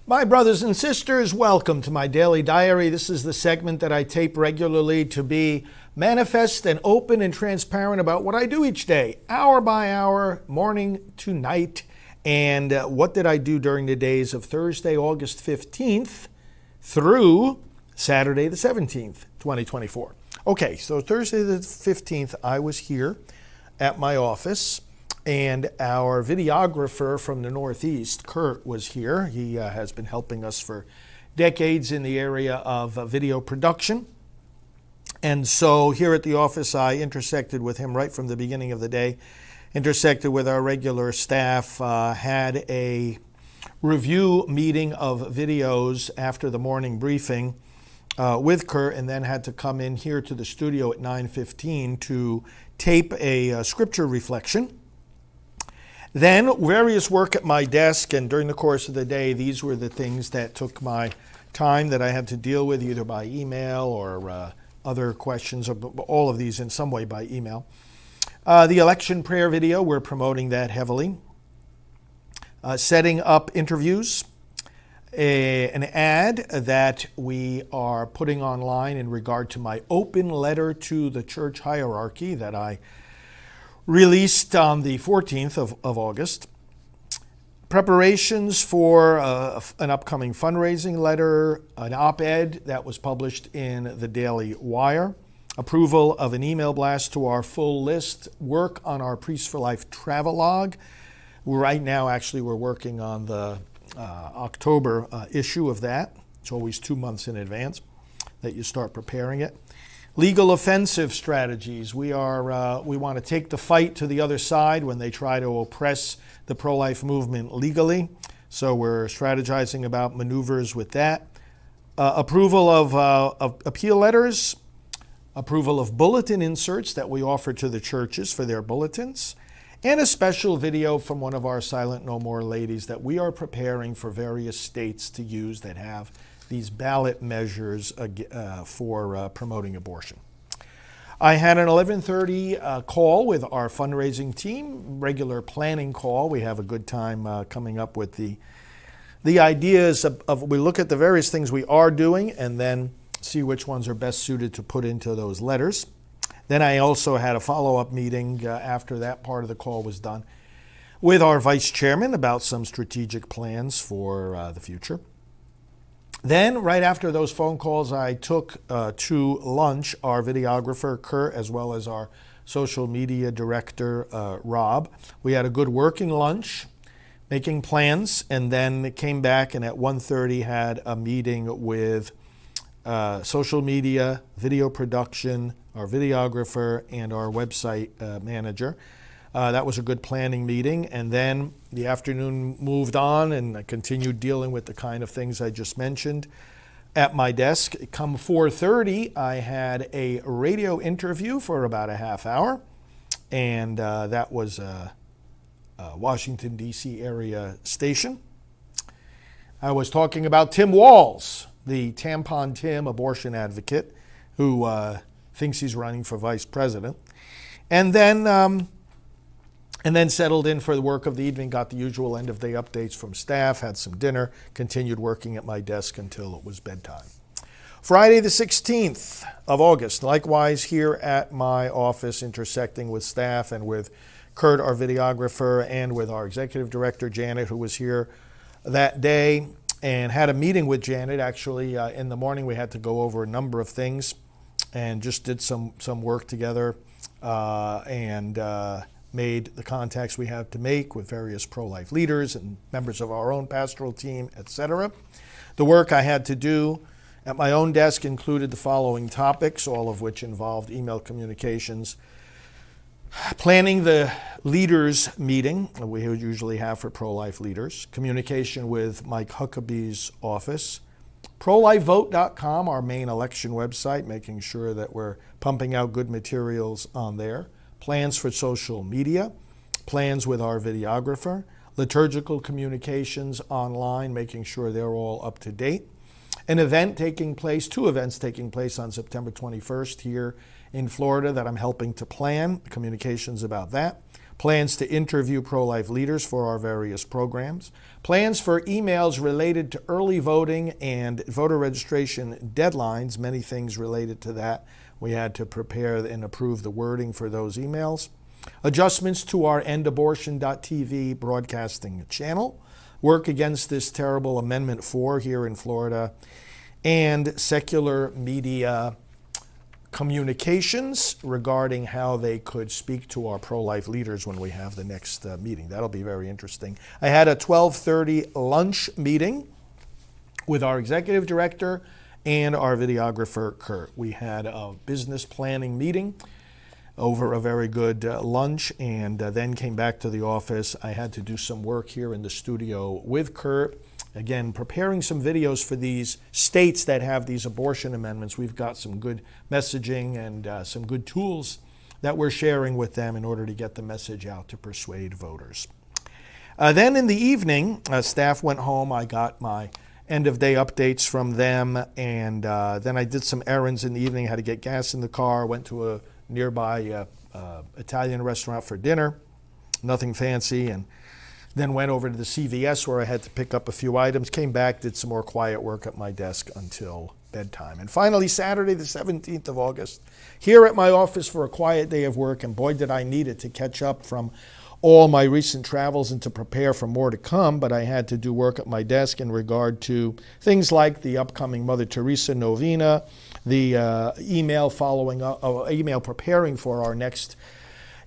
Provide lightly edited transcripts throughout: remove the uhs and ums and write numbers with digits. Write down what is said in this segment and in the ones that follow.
My brothers and sisters, welcome to my daily diary. This is the segment that I tape regularly to be manifest and open and transparent about what I do each day, hour by hour, morning to night. And what did I do during the days of Thursday, August 15th through Saturday the 17th, 2024. Okay, so Thursday the 15th, I was here at my office. And our videographer from the Northeast, Kurt, was here. He has been helping us for decades in the area of video production. And so here at the office, I intersected with him right from the beginning of the day, intersected with our regular staff, had a review meeting of videos after the morning briefing with Kurt, and then had to come in here to the studio at 9:15 to tape a scripture reflection. Then various work at my desk, and during the course of the day, these were the things that took my time that I had to deal with, either by email or other questions, or all of these in some way by email. The election prayer video, we're promoting that heavily. Setting up interviews, an ad that we are putting online in regard to my open letter to the church hierarchy that I released on the 14th of August. Preparations for an upcoming fundraising letter, an op-ed that was published in the Daily Wire, approval of an email blast to our full list, work on our Priests for Life travelogue. Right now, actually, we're working on the October issue of that. It's always 2 months in advance that you start preparing it. Legal offensive strategies. We want to take the fight to the other side when they try to oppress the pro-life movement legally. So we're strategizing about maneuvers with that. Approval of appeal letters. Approval of bulletin inserts that we offer to the churches for their bulletins. And a special video from one of our Silent No More ladies that we are preparing for various states to use that have these ballot measures for promoting abortion. I had an 11:30 call with our fundraising team, regular planning call. We have a good time coming up with the ideas of we look at the various things we are doing and then see which ones are best suited to put into those letters. Then I also had a follow-up meeting after that part of the call was done with our vice chairman about some strategic plans for the future. Then, right after those phone calls, I took to lunch our videographer, Kurt, as well as our social media director, Rob. We had a good working lunch, making plans, and then came back and at 1:30 had a meeting with social media, video production, our videographer, and our website manager. That was a good planning meeting, and then the afternoon moved on and I continued dealing with the kind of things I just mentioned at my desk. Come 4:30, I had a radio interview for about a half hour, and that was a Washington, D.C. area station. I was talking about Tim Walz, the Tampon Tim abortion advocate who thinks he's running for vice president. And then settled in for the work of the evening, got the usual end of day updates from staff, had some dinner, continued working at my desk until it was bedtime. Friday the 16th of August, likewise here at my office, intersecting with staff and with Kurt, our videographer, and with our executive director, Janet, who was here that day, and had a meeting with Janet. Actually, in the morning, we had to go over a number of things and just did some work together and made the contacts we have to make with various pro-life leaders and members of our own pastoral team, etc. The work I had to do at my own desk included the following topics, all of which involved email communications, planning the leaders meeting that we usually have for pro-life leaders, communication with Mike Huckabee's office, ProLifeVote.com, our main election website, making sure that we're pumping out good materials on there, plans for social media, plans with our videographer, liturgical communications online, making sure they're all up to date. An event taking place, 2 events taking place on September 21st here in Florida that I'm helping to plan, communications about that. plans to interview pro-life leaders for our various programs, plans for emails related to early voting and voter registration deadlines, many things related to that. We had to prepare and approve the wording for those emails, adjustments to our endabortion.tv broadcasting channel, work against this terrible Amendment 4 here in Florida, and secular media communications regarding how they could speak to our pro-life leaders when we have the next meeting. That'll be very interesting. I had a 12:30 lunch meeting with our executive director and our videographer, Kurt. We had a business planning meeting over a very good lunch, and then came back to the office. I had to do some work here in the studio with Kurt. Again, preparing some videos for these states that have these abortion amendments. We've got some good messaging and some good tools that we're sharing with them in order to get the message out to persuade voters. Then in the evening, staff went home. I got my end-of-day updates from them, and then I did some errands in the evening. I had to get gas in the car, went to a nearby Italian restaurant for dinner, nothing fancy, and then went over to the CVS where I had to pick up a few items, came back, did some more quiet work at my desk until bedtime. And finally, Saturday, the 17th of August, here at my office for a quiet day of work, and boy, did I need it to catch up from all my recent travels and to prepare for more to come, but I had to do work at my desk in regard to things like the upcoming Mother Teresa novena, the email preparing for our next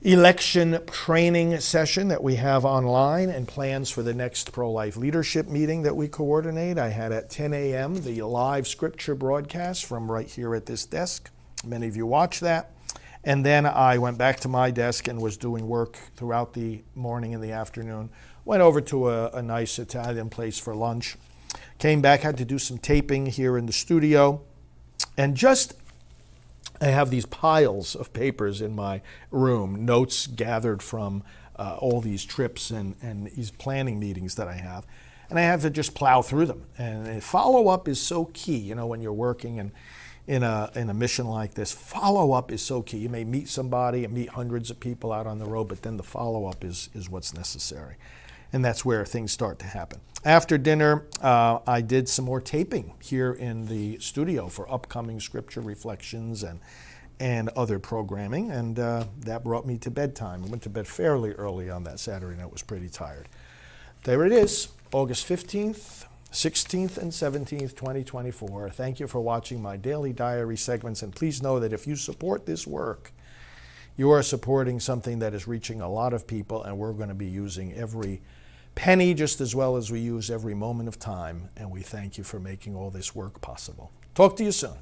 election training session that we have online, and plans for the next pro-life leadership meeting that we coordinate. I had at 10 a.m. the live scripture broadcast from right here at this desk. Many of you watch that. And then I went back to my desk and was doing work throughout the morning and the afternoon. Went over to a nice Italian place for lunch. Came back, had to do some taping here in the studio. And I have these piles of papers in my room, notes gathered from all these trips and these planning meetings that I have. And I have to just plow through them. And follow-up is so key, when you're working and in a mission like this. Follow-up is so key. You may meet somebody and meet hundreds of people out on the road, but then the follow-up is what's necessary. And that's where things start to happen. After dinner, I did some more taping here in the studio for upcoming scripture reflections and other programming, and that brought me to bedtime. I went to bed fairly early on that Saturday night. I was pretty tired. There it is, August 15th, 16th, and 17th, 2024. Thank you for watching my daily diary segments, and please know that if you support this work, you are supporting something that is reaching a lot of people, and we're going to be using every penny just as well as we use every moment of time, and we thank you for making all this work possible. Talk to you soon.